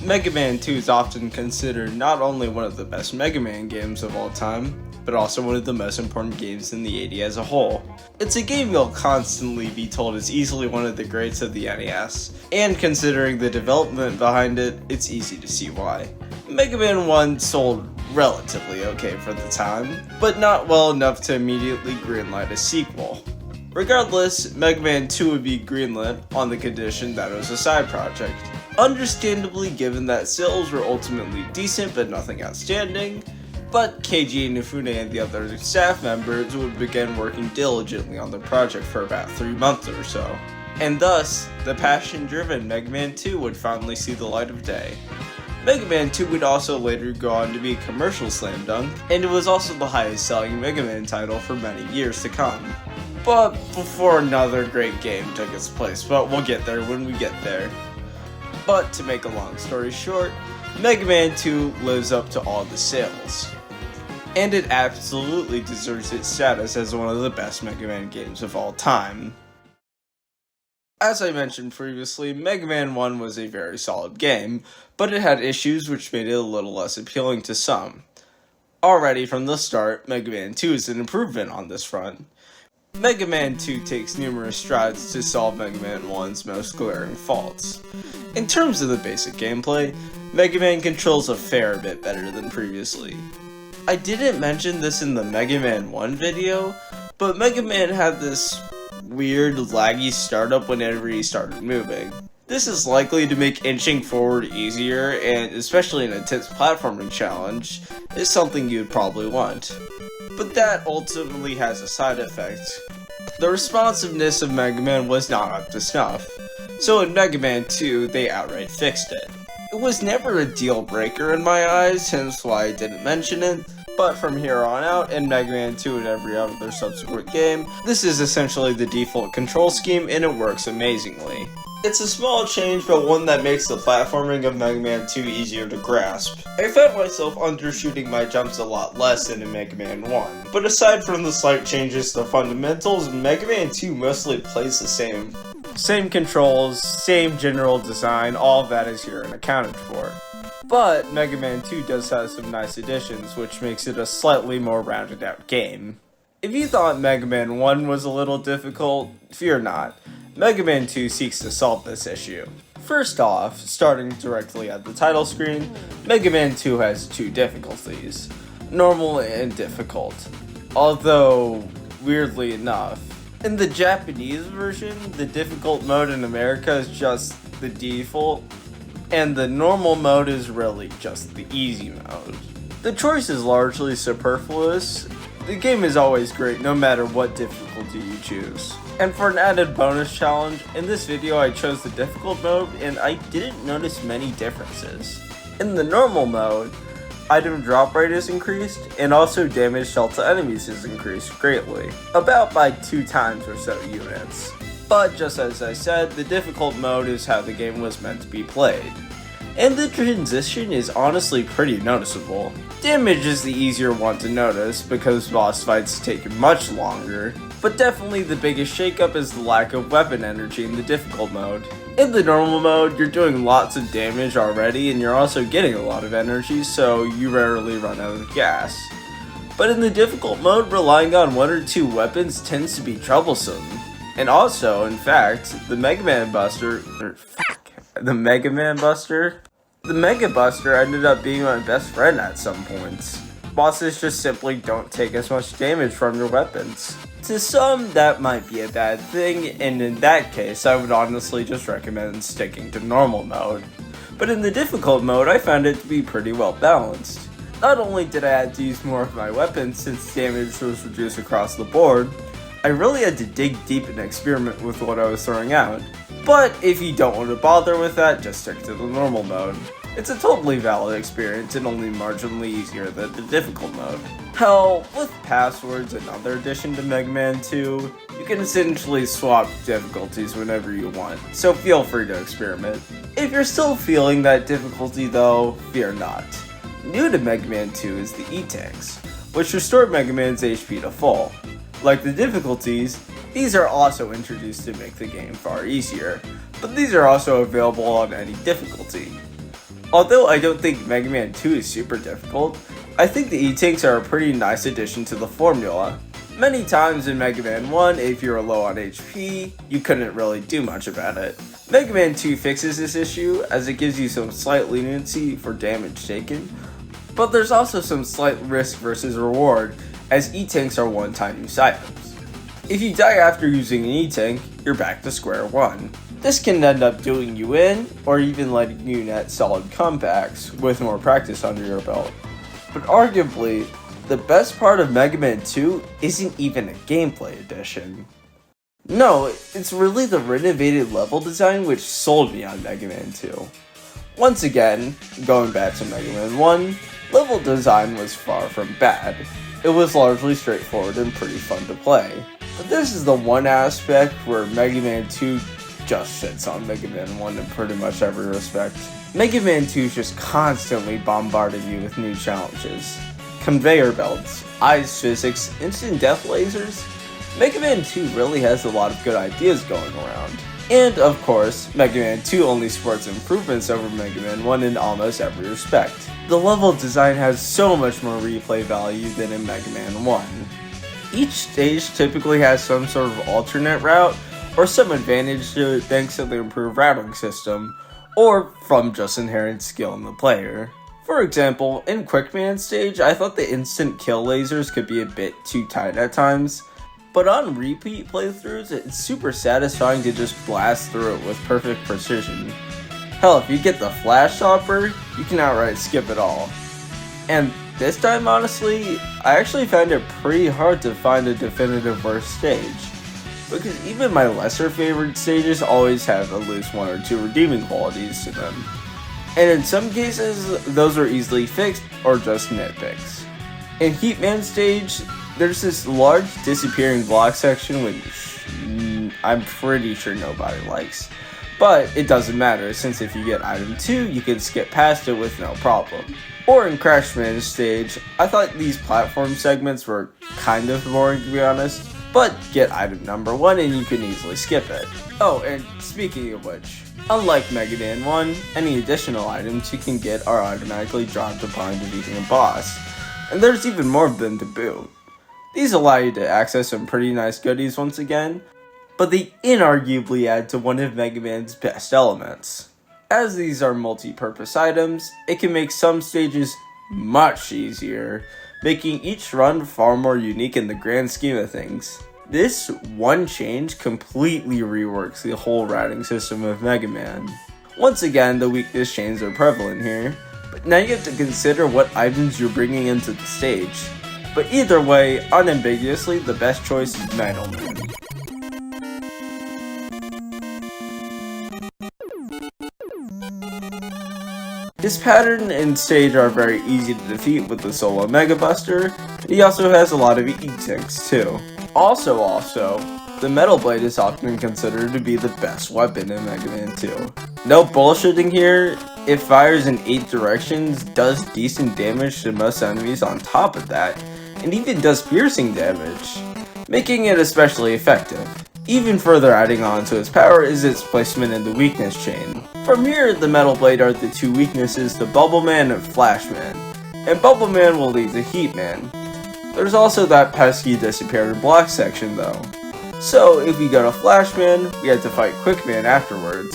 Mega Man 2 is often considered not only one of the best Mega Man games of all time, but also one of the most important games in the 80s as a whole. It's a game you'll constantly be told is easily one of the greats of the NES, and considering the development behind it, it's easy to see why. Mega Man 1 sold relatively okay for the time, but not well enough to immediately greenlight a sequel. Regardless, Mega Man 2 would be greenlit on the condition that it was a side project. Understandably, given that sales were ultimately decent but nothing outstanding, but Keiji Inafune and the other staff members would begin working diligently on the project for about 3 months or so. And thus, the passion-driven Mega Man 2 would finally see the light of day. Mega Man 2 would also later go on to be a commercial slam dunk, and it was also the highest selling Mega Man title for many years to come. But before another great game took its place, but we'll get there when we get there. But to make a long story short, Mega Man 2 lives up to all the sales. And it absolutely deserves its status as one of the best Mega Man games of all time. As I mentioned previously, Mega Man 1 was a very solid game, but it had issues which made it a little less appealing to some. Already from the start, Mega Man 2 is an improvement on this front. Mega Man 2 takes numerous strides to solve Mega Man 1's most glaring faults. In terms of the basic gameplay, Mega Man controls a fair bit better than previously. I didn't mention this in the Mega Man 1 video, but Mega Man had this weird laggy startup whenever he started moving. This is likely to make inching forward easier, and especially in a intense platforming challenge, is something you'd probably want. But that ultimately has a side effect. The responsiveness of Mega Man was not up to snuff, so in Mega Man 2 they outright fixed it. It was never a deal breaker in my eyes, hence why I didn't mention it, but from here on out, in Mega Man 2 and every other subsequent game, this is essentially the default control scheme and it works amazingly. It's a small change, but one that makes the platforming of Mega Man 2 easier to grasp. I found myself undershooting my jumps a lot less than in Mega Man 1, but aside from the slight changes to fundamentals, Mega Man 2 mostly plays the same. Same controls, same general design, all of that is here and accounted for. But Mega Man 2 does have some nice additions, which makes it a slightly more rounded out game. If you thought Mega Man 1 was a little difficult, fear not. Mega Man 2 seeks to solve this issue. First off, starting directly at the title screen, Mega Man 2 has 2 difficulties, normal and difficult. Although, weirdly enough, in the Japanese version, the difficult mode in America is just the default, and the normal mode is really just the easy mode. The choice is largely superfluous. The game is always great no matter what difficulty you choose. And for an added bonus challenge, in this video I chose the difficult mode and I didn't notice many differences. In the normal mode, item drop rate is increased and also damage dealt to enemies is increased greatly, about by 2 times or so units. But just as I said, the difficult mode is how the game was meant to be played. And the transition is honestly pretty noticeable. Damage is the easier one to notice because boss fights take much longer, but definitely the biggest shakeup is the lack of weapon energy in the difficult mode. In the normal mode, you're doing lots of damage already and you're also getting a lot of energy, so you rarely run out of gas. But in the difficult mode, relying on 1 or 2 weapons tends to be troublesome. And also, in fact, the Mega Buster ended up being my best friend at some points. Bosses just simply don't take as much damage from your weapons. To some, that might be a bad thing, and in that case, I would honestly just recommend sticking to normal mode. But in the difficult mode, I found it to be pretty well balanced. Not only did I have to use more of my weapons since damage was reduced across the board, I really had to dig deep and experiment with what I was throwing out. But if you don't want to bother with that, just stick to the normal mode. It's a totally valid experience and only marginally easier than the difficult mode. Hell, with passwords, another addition to Mega Man 2, you can essentially swap difficulties whenever you want, so feel free to experiment. If you're still feeling that difficulty though, fear not. New to Mega Man 2 is the E-Tanks, which restore Mega Man's HP to full. Like the difficulties, these are also introduced to make the game far easier, but these are also available on any difficulty. Although I don't think Mega Man 2 is super difficult, I think the E-Tanks are a pretty nice addition to the formula. Many times in Mega Man 1, if you were low on HP, you couldn't really do much about it. Mega Man 2 fixes this issue, as it gives you some slight leniency for damage taken, but there's also some slight risk versus reward, as E-Tanks are one-time use items. If you die after using an E-Tank, you're back to square one. This can end up doing you in, or even letting you net solid comebacks with more practice under your belt. But arguably, the best part of Mega Man 2 isn't even a gameplay addition. No, it's really the renovated level design which sold me on Mega Man 2. Once again, going back to Mega Man 1, level design was far from bad. It was largely straightforward and pretty fun to play. But this is the one aspect where Mega Man 2 just shits on Mega Man 1 in pretty much every respect. Mega Man 2 just constantly bombarded you with new challenges. Conveyor belts, ice physics, instant death lasers. Mega Man 2 really has a lot of good ideas going around. And of course, Mega Man 2 only sports improvements over Mega Man 1 in almost every respect. The level design has so much more replay value than in Mega Man 1. Each stage typically has some sort of alternate route, or some advantage to it thanks to the improved routing system, or from just inherent skill in the player. For example, in Quickman stage, I thought the instant kill lasers could be a bit too tight at times, but on repeat playthroughs, it's super satisfying to just blast through it with perfect precision. Hell, if you get the flash chopper, you can outright skip it all. And this time, honestly, I actually found it pretty hard to find a definitive worst stage, because even my lesser favorite stages always have at least one or two redeeming qualities to them. And in some cases, those are easily fixed or just nitpicks. In Heatman stage, there's this large disappearing block section which I'm pretty sure nobody likes. But it doesn't matter, since if you get item 2, you can skip past it with no problem. Or in Crashman stage, I thought these platform segments were kind of boring to be honest, but get item number 1 and you can easily skip it. Oh, and speaking of which, unlike Mega Man 1, any additional items you can get are automatically dropped upon defeating a boss, and there's even more of them to boot. These allow you to access some pretty nice goodies once again, but they inarguably add to one of Mega Man's best elements. As these are multi-purpose items, it can make some stages much easier, making each run far more unique in the grand scheme of things. This one change completely reworks the whole routing system of Mega Man. Once again, the weakness chains are prevalent here, but now you have to consider what items you're bringing into the stage. But either way, unambiguously, the best choice is Metal Man. His pattern and stage are very easy to defeat with the solo Mega Buster, and he also has a lot of E-Tanks too. Also, the Metal Blade is often considered to be the best weapon in Mega Man 2. No bullshitting here, it fires in 8 directions, does decent damage to most enemies on top of that, and even does piercing damage, making it especially effective. Even further adding on to its power is its placement in the weakness chain. From here, the Metal Blade are the two weaknesses to Bubble Man and Flash Man, and Bubble Man will lead to Heat Man. There's also that pesky disappearing block section though. So if we go to Flash Man, we have to fight Quick Man afterwards.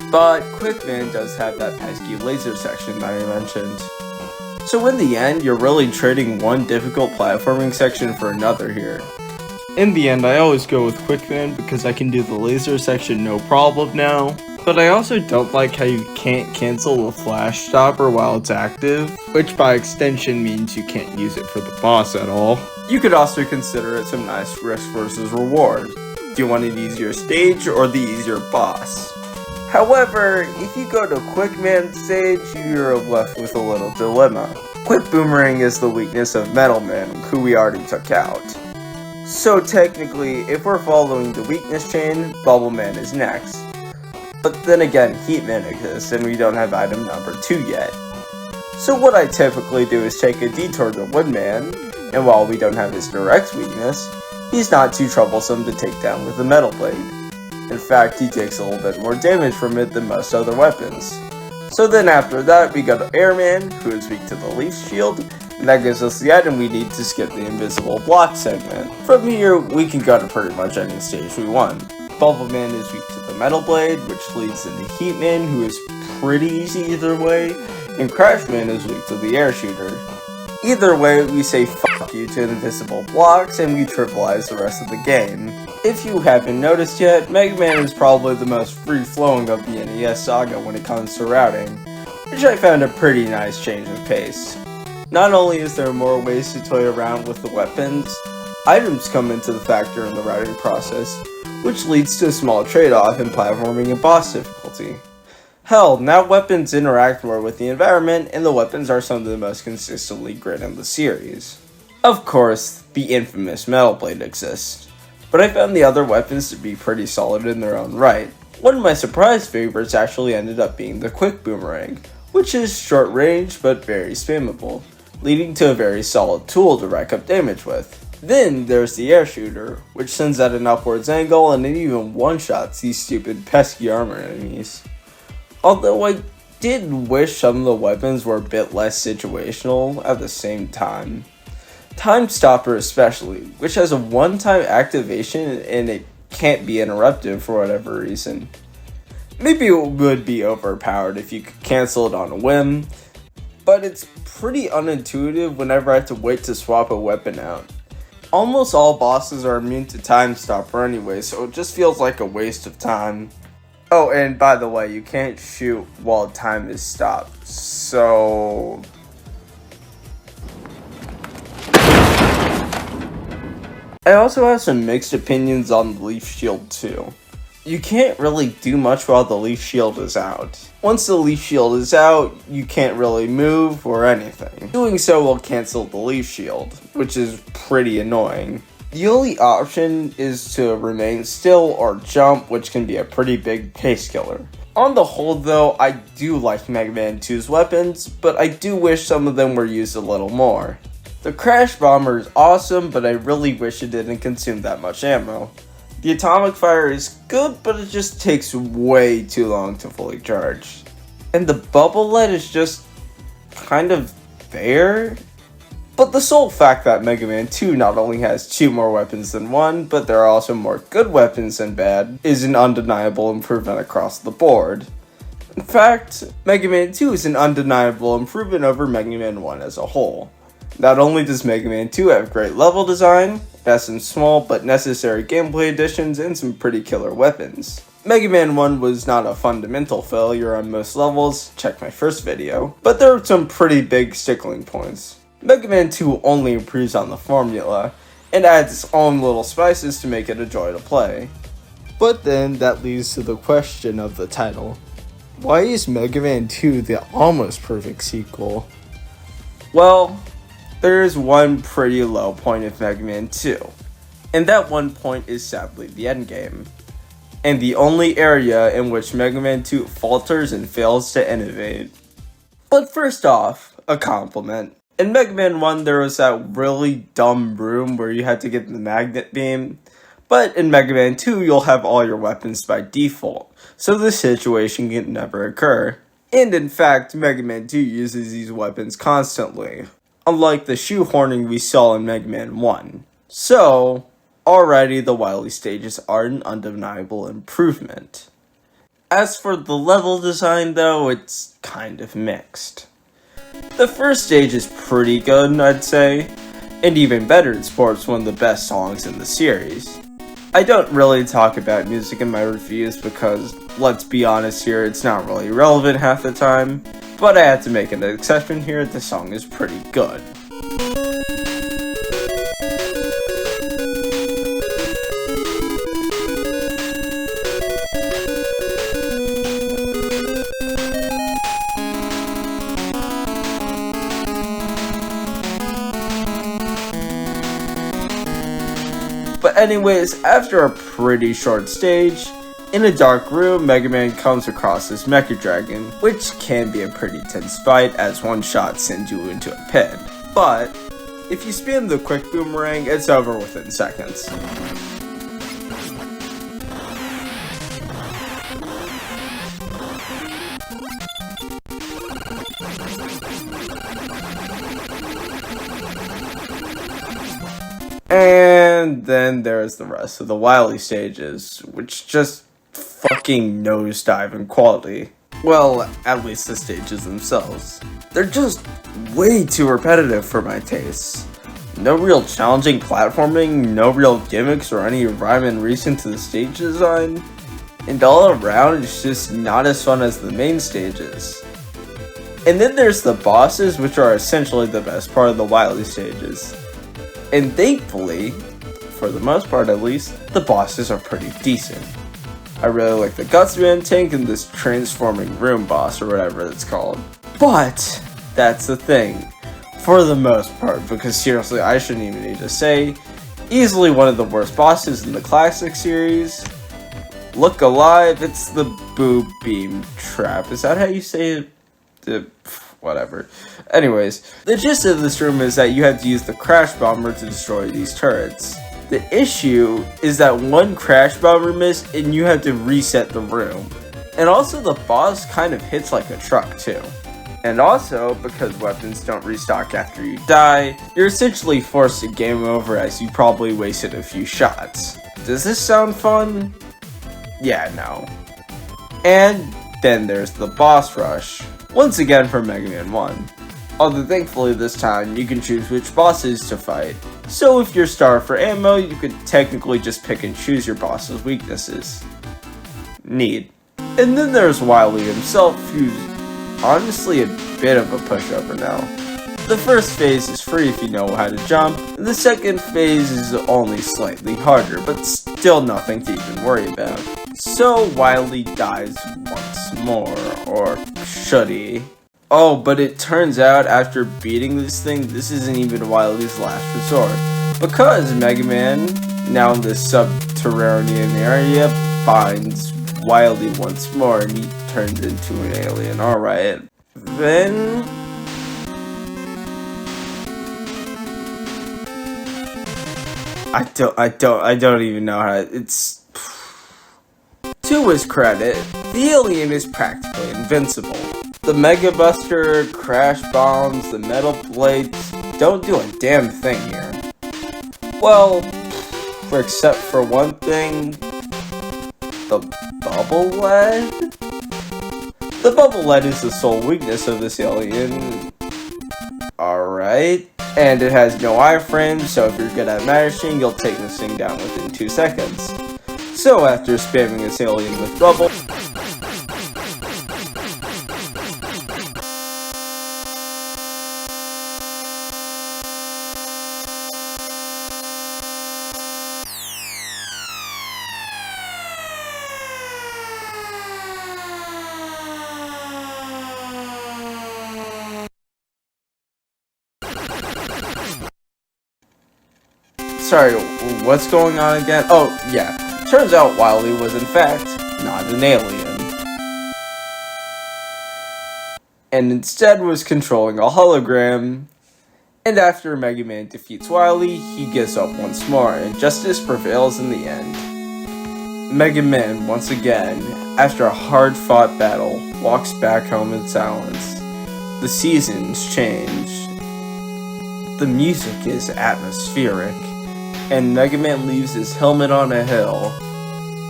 But Quick Man does have that pesky laser section that I mentioned. So in the end, you're really trading one difficult platforming section for another here. In the end, I always go with Quickman because I can do the laser section no problem now. But I also don't like how you can't cancel the flash stopper while it's active, which by extension means you can't use it for the boss at all. You could also consider it some nice risk versus reward. Do you want an easier stage or the easier boss? However, if you go to Quickman stage, you're left with a little dilemma. Quick Boomerang is the weakness of Metal Man, who we already took out. So technically, if we're following the weakness chain, Bubble Man is next. But then again, Heat Man exists and we don't have item number 2 yet. So what I typically do is take a detour to Woodman, and while we don't have his direct weakness, he's not too troublesome to take down with the Metal Blade. In fact, he takes a little bit more damage from it than most other weapons. So then after that, we go to Airman, who is weak to the Leaf Shield, and that gives us the item we need to skip the invisible block segment. From here, we can go to pretty much any stage we want. Bubbleman is weak to the Metal Blade, which leads into Heatman, who is pretty easy either way, and Crashman is weak to the Air Shooter. Either way, we say fuck you to invisible blocks, and we trivialize the rest of the game. If you haven't noticed yet, Mega Man is probably the most free-flowing of the NES saga when it comes to routing, which I found a pretty nice change of pace. Not only is there more ways to toy around with the weapons, items come into the factor in the routing process, which leads to a small trade-off in platforming and boss difficulty. Hell, now weapons interact more with the environment, and the weapons are some of the most consistently great in the series. Of course, the infamous Metal Blade exists, but I found the other weapons to be pretty solid in their own right. One of my surprise favorites actually ended up being the Quick Boomerang, which is short range but very spammable, leading to a very solid tool to rack up damage with. Then there's the Air Shooter, which sends at an upwards angle and it even one-shots these stupid pesky armor enemies. Although I did wish some of the weapons were a bit less situational at the same time. Time Stopper especially, which has a one-time activation and it can't be interrupted for whatever reason. Maybe it would be overpowered if you could cancel it on a whim, but it's pretty unintuitive whenever I have to wait to swap a weapon out. Almost all bosses are immune to Time Stopper anyway, so it just feels like a waste of time. Oh, and by the way, you can't shoot while time is stopped, so... I also have some mixed opinions on the Leaf Shield too. You can't really do much while the Leaf Shield is out. Once the Leaf Shield is out, you can't really move or anything. Doing so will cancel the Leaf Shield, which is pretty annoying. The only option is to remain still or jump, which can be a pretty big pace killer. On the whole though, I do like Mega Man 2's weapons, but I do wish some of them were used a little more. The Crash Bomber is awesome, but I really wish it didn't consume that much ammo. The Atomic Fire is good, but it just takes way too long to fully charge. And the Bubble Lead is just kind of there. But the sole fact that Mega Man 2 not only has 2 more weapons than 1, but there are also more good weapons than bad, is an undeniable improvement across the board. In fact, Mega Man 2 is an undeniable improvement over Mega Man 1 as a whole. Not only does Mega Man 2 have great level design, it has some small but necessary gameplay additions and some pretty killer weapons. Mega Man 1 was not a fundamental failure on most levels, check my first video, but there are some pretty big stickling points. Mega Man 2 only improves on the formula, and adds its own little spices to make it a joy to play. But then that leads to the question of the title. Why is Mega Man 2 the almost perfect sequel? Well, there is one pretty low point of Mega Man 2, and that one point is sadly the endgame, and the only area in which Mega Man 2 falters and fails to innovate. But first off, a compliment. In Mega Man 1 there was that really dumb room where you had to get the magnet beam, but in Mega Man 2 you'll have all your weapons by default, so this situation can never occur. And in fact, Mega Man 2 uses these weapons constantly, unlike the shoehorning we saw in Mega Man 1. So, already the Wily stages are an undeniable improvement. As for the level design though, it's kind of mixed. The first stage is pretty good, I'd say, and even better, it sports one of the best songs in the series. I don't really talk about music in my reviews because, let's be honest here, it's not really relevant half the time, but I had to make an exception here, the song is pretty good. But anyways, after a pretty short stage, in a dark room, Mega Man comes across this Mecha Dragon, which can be a pretty tense fight as one shot sends you into a pit. But, if you spam the Quick Boomerang, it's over within seconds. And then there's the rest of the Wily stages, which just fucking nosedive in quality. Well, at least the stages themselves. They're just way too repetitive for my tastes. No real challenging platforming, no real gimmicks or any rhyme and reason to the stage design, and all around it's just not as fun as the main stages. And then there's the bosses, which are essentially the best part of the Wily stages. And thankfully, for the most part at least, the bosses are pretty decent. I really like the Gutsman tank and this transforming room boss or whatever it's called. But that's the thing, for the most part, because seriously I shouldn't even need to say, easily one of the worst bosses in the classic series. Look Alive, it's the Boob Beam Trap. Is that how you say it? Whatever. Anyways, the gist of this room is that you have to use the Crash Bomber to destroy these turrets. The issue is that one Crash Bomber missed and you have to reset the room. And also the boss kind of hits like a truck too. And also, because weapons don't restock after you die, you're essentially forced to game over as you probably wasted a few shots. Does this sound fun? Yeah, no. And then there's the boss rush. Once again for Mega Man 1. Although thankfully this time you can choose which bosses to fight. So if you're starved for ammo, you could technically just pick and choose your boss's weaknesses. Neat. And then there's Wily himself, who's honestly a bit of a pushover now. The first phase is free if you know how to jump, and the second phase is only slightly harder, but still nothing to even worry about. So Wily dies once more, or should he? Oh, but it turns out after beating this thing, this isn't even Wily's last resort. Because Mega Man, now in this subterranean area, finds Wily once more and he turns into an alien. Alright. Then I don't even know how it's. To his credit, the alien is practically invincible. The Mega Buster, Crash Bombs, the Metal Plates don't do a damn thing here. Well, except for one thing, the Bubble Lead? The Bubble Lead is the sole weakness of this alien. Alright. And it has no iframe, so if you're good at mashing, you'll take this thing down within 2 seconds. So after spamming this alien with Bubble, sorry, what's going on again? Oh, yeah. Turns out Wily was in fact not an alien. And instead was controlling a hologram. And after Mega Man defeats Wily, he gives up once more, and justice prevails in the end. Mega Man, once again, after a hard-fought battle, walks back home in silence. The seasons change. The music is atmospheric. And Mega Man leaves his helmet on a hill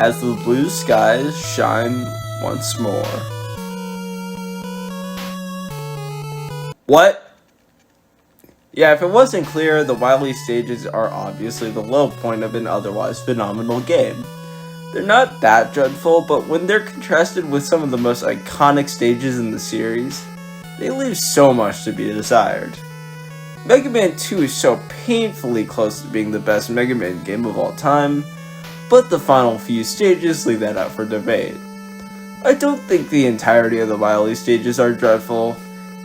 as the blue skies shine once more. What? Yeah, if it wasn't clear, the Wily stages are obviously the low point of an otherwise phenomenal game. They're not that dreadful, but when they're contrasted with some of the most iconic stages in the series, they leave so much to be desired. Mega Man 2 is so painfully close to being the best Mega Man game of all time, but the final few stages leave that up for debate. I don't think the entirety of the Wily stages are dreadful,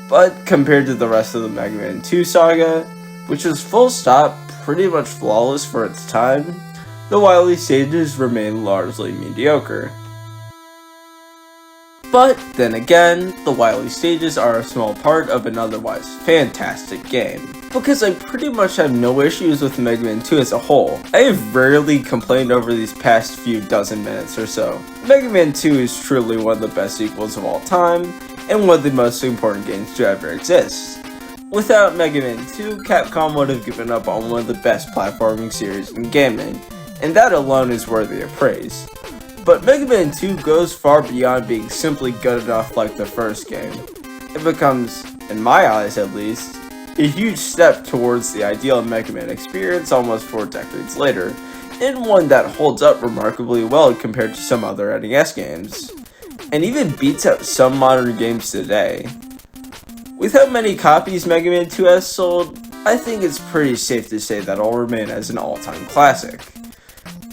but compared to the rest of the Mega Man 2 saga, which was full stop pretty much flawless for its time, the Wily stages remain largely mediocre. But then again, the Wily stages are a small part of an otherwise fantastic game, because I pretty much have no issues with Mega Man 2 as a whole. I have rarely complained over these past few dozen minutes or so. Mega Man 2 is truly one of the best sequels of all time, and one of the most important games to ever exist. Without Mega Man 2, Capcom would have given up on one of the best platforming series in gaming, and that alone is worthy of praise. But Mega Man 2 goes far beyond being simply good enough like the first game. It becomes, in my eyes at least, a huge step towards the ideal Mega Man experience almost 4 decades later, and one that holds up remarkably well compared to some other NES games, and even beats out some modern games today. With how many copies Mega Man 2 has sold, I think it's pretty safe to say that it'll remain as an all-time classic.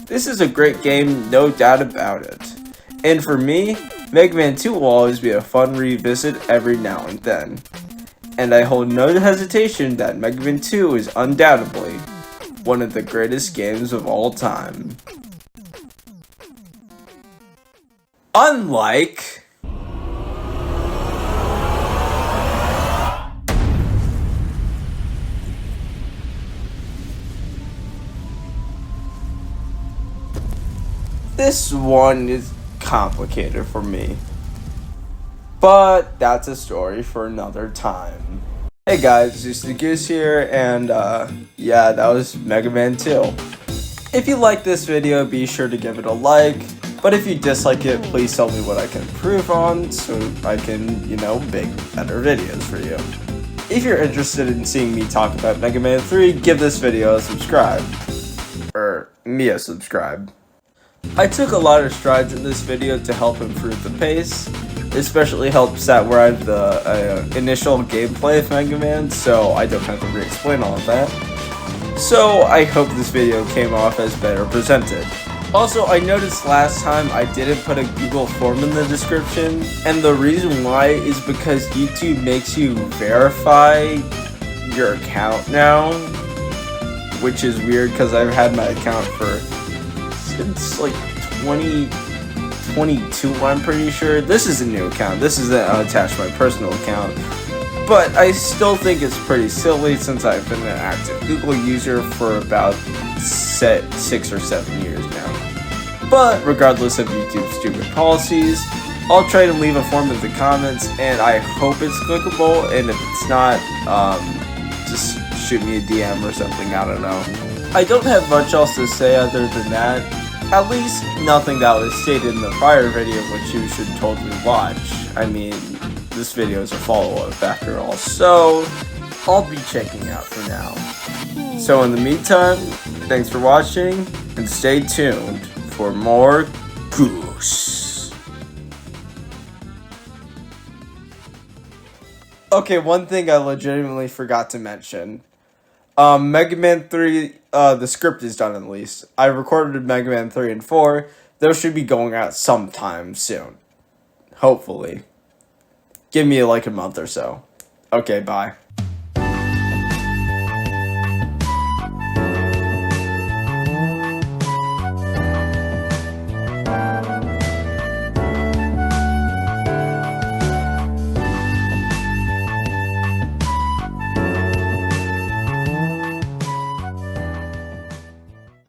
This is a great game, no doubt about it. And for me, Mega Man 2 will always be a fun revisit every now and then. And I hold no hesitation that Mega Man 2 is undoubtedly one of the greatest games of all time. Unlike this one is complicated for me, but that's a story for another time. Hey guys, it's the Goose here, and yeah, that was Mega Man 2. If you like this video, be sure to give it a like, but if you dislike it, please tell me what I can improve on so I can, make better videos for you. If you're interested in seeing me talk about Mega Man 3, give this video a subscribe. Or, me a subscribe. I took a lot of strides in this video to help improve the pace, especially helps that we're at the initial gameplay of Mega Man, so I don't have to re-explain all of that. So I hope this video came off as better presented. Also, I noticed last time I didn't put a Google form in the description, and the reason why is because YouTube makes you verify your account now, which is weird because I've had my account for since like 2022, I'm pretty sure. This is a new account. This isn't attached to my personal account. But I still think it's pretty silly since I've been an active Google user for about 6 or 7 years now. But regardless of YouTube's stupid policies, I'll try to leave a form in the comments, and I hope it's clickable, and if it's not, just shoot me a DM or something, I don't know. I don't have much else to say other than that. At least nothing that was stated in the prior video, which you should totally watch. I mean, this video is a follow-up after all, so I'll be checking out for now. So in the meantime, thanks for watching, and stay tuned for more Goose. Okay, one thing I legitimately forgot to mention. Mega Man 3, the script is done at least. I recorded Mega Man 3 and 4. Those should be going out sometime soon. Hopefully. Give me like a month or so. Okay, bye.